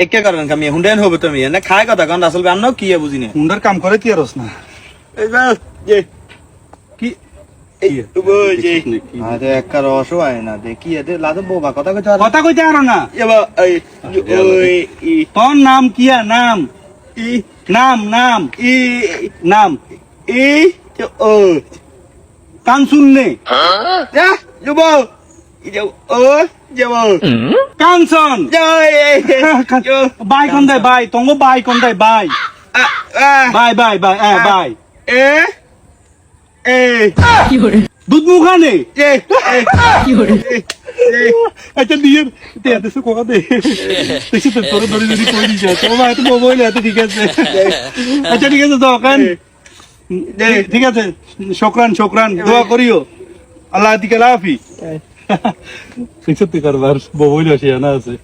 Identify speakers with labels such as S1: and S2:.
S1: একে করেন কামি হুন্ডেন হবে তুমি না খায় কথা কারণ আসল গান নাও কি বুঝি না
S2: হুন্ডার কাম করে তুই আরস না
S1: এইবার যে
S2: কি
S1: এই বই যে আরে একটা রসও আয় না দেখি এতে লাদে বোবা কথা কইতে আর
S2: কথা কইতে আরো না
S1: এবার এই ওই ই
S2: তোর নাম কিয়া নাম
S1: ই
S2: নাম নাম
S1: ই
S2: নাম
S1: ই ও
S2: কান শুননে
S1: যা যাব ইজো ও যাব
S2: কানসন
S1: জয়
S2: বাই কোন দেয় বাই তঙ্গ বাই কোন দেয় বাই বাই বাই বাই বাই
S1: এ এ
S2: দুধ মুখানে
S1: এ
S2: আচ্ছা দিয়ে তে এসে কোকা দে দেখি তো তোর ধরে ধরে কই দিছে তো ভাই তো মোবাইল আছে ঠিক আছে আচ্ছা ঠিক আছে তো কান ঠিক আছে শুকরান শুকরান দোয়া করিও আল্লাহ দিকে লাফি সত্যি কারবার মোবাইল আছে না আছে